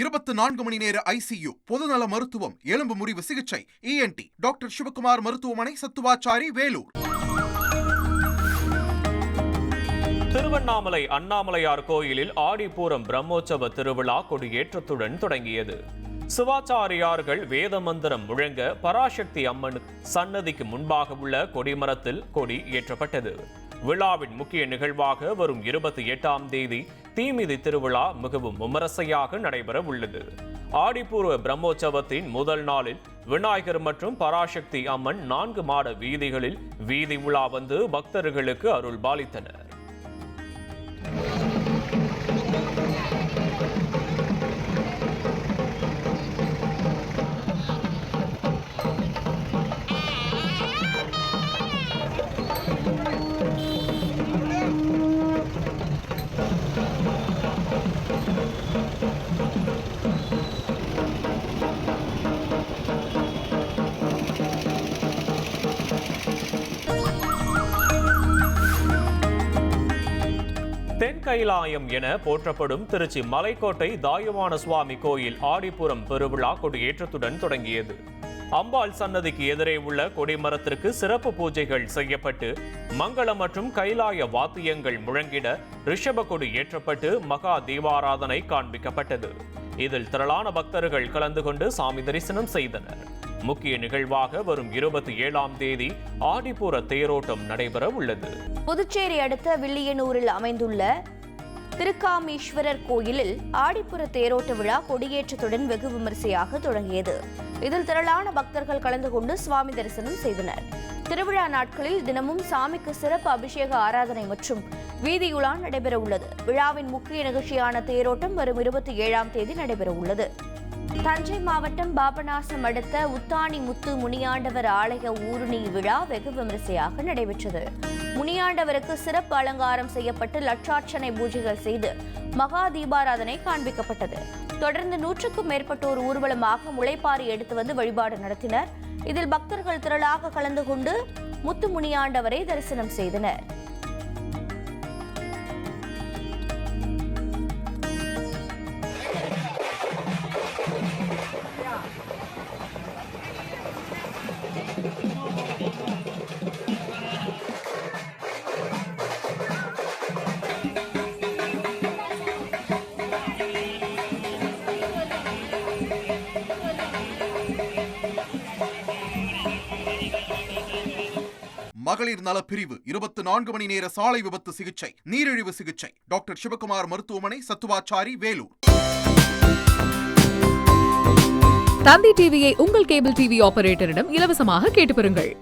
24 மணி நேர ICU பொதுநல மருத்துவம் எலும்பு முறிவு சிகிச்சை ENT டாக்டர் சிவகுமார் மருத்துவமனை சத்துவாச்சாரி வேலூர். திருவண்ணாமலை அண்ணாமலையார் கோயிலில் ஆடிப்பூரம் பிரம்மோற்சவ திருவிழா கொடியேற்றத்துடன் தொடங்கியது. சிவாச்சாரியார்கள் வேத மந்திரம் முழங்க பராசக்தி அம்மன் சன்னதிக்கு முன்பாக உள்ள கொடிமரத்தில் கொடி ஏற்றப்பட்டது. விழாவின் முக்கிய நிகழ்வாக வரும் 28ஆம் தேதி தீமிதி திருவிழா மிகவும் விமரிசையாக நடைபெற உள்ளது. ஆடிப்பூர்வ பிரம்மோற்சவத்தின் முதல் நாளில் விநாயகர் மற்றும் பராசக்தி அம்மன் 4 மாட வீதிகளில் வீதி உலா வந்து பக்தர்களுக்கு அருள் பாலித்தனர். தென்கைலாயம் என போற்றப்படும் திருச்சி மலைக்கோட்டை தாயுமான சுவாமி கோயில் ஆடிப்புறம் பெருவிழா கொடியேற்றத்துடன் தொடங்கியது. அம்பாள் சன்னதிக்கு எதிரே உள்ள கொடிமரத்திற்கு சிறப்பு பூஜைகள் செய்யப்பட்டு மங்களம் மற்றும் கைலாய வாத்தியங்கள் முழங்கிட ரிஷப கொடி ஏற்றப்பட்டு மகா தீபாராதனை காண்பிக்கப்பட்டது. இதில் திரளான பக்தர்கள் கலந்து கொண்டு சாமி தரிசனம் செய்தனர். முக்கிய நிகழ்வாக வரும் 27ஆம் தேதி ஆடிப்பூர தேரோட்டம் நடைபெற உள்ளது. புதுச்சேரி அடுத்த வில்லியனூரில் அமைந்துள்ள திருக்காமீஸ்வரர் கோயிலில் ஆடிப்புற தேரோட்ட விழா கொடியேற்றத்துடன் வெகு விமரிசையாக தொடங்கியது. இதில் திரளான பக்தர்கள் கலந்து கொண்டு சுவாமி தரிசனம் செய்தனர். திருவிழா நாட்களில் தினமும் சாமிக்கு சிறப்பு அபிஷேக ஆராதனை மற்றும் வீதியுலா நடைபெற உள்ளது. விழாவின் முக்கிய நிகழ்ச்சியான தேரோட்டம் வரும் 27ஆம் தேதி நடைபெற உள்ளது. தஞ்சை மாவட்டம் பாபநாசம் அடுத்த உத்தானி முத்து முனியாண்டவர் ஆலய ஊருணி விழா வெகு விமரிசையாக நடைபெற்றது. முனியாண்டவருக்கு சிறப்பு அலங்காரம் செய்யப்பட்டு லட்சார்ச்சனை பூஜைகள் செய்து மகா தீபாராதனை காண்பிக்கப்பட்டது. தொடர்ந்து 100க்கும் மேற்பட்டோர் ஊர்வலமாக முளைப்பாரி எடுத்து வந்து வழிபாடு நடத்தினர். இதில் பக்தர்கள் திரளாக கலந்து கொண்டு முத்து முனியாண்டவரை தரிசனம் செய்தனர். மகளிர் நலப்பிரிவு 24 மணி நேர சாலை விபத்து சிகிச்சை நீரிழிவு சிகிச்சை டாக்டர் சிவகுமார் மருத்துவமனை சத்துவாச்சாரி வேலூர். தந்தி டிவியை உங்கள் கேபிள் டிவி ஆபரேட்டரிடம் இலவசமாக கேட்டு பெறுங்கள்.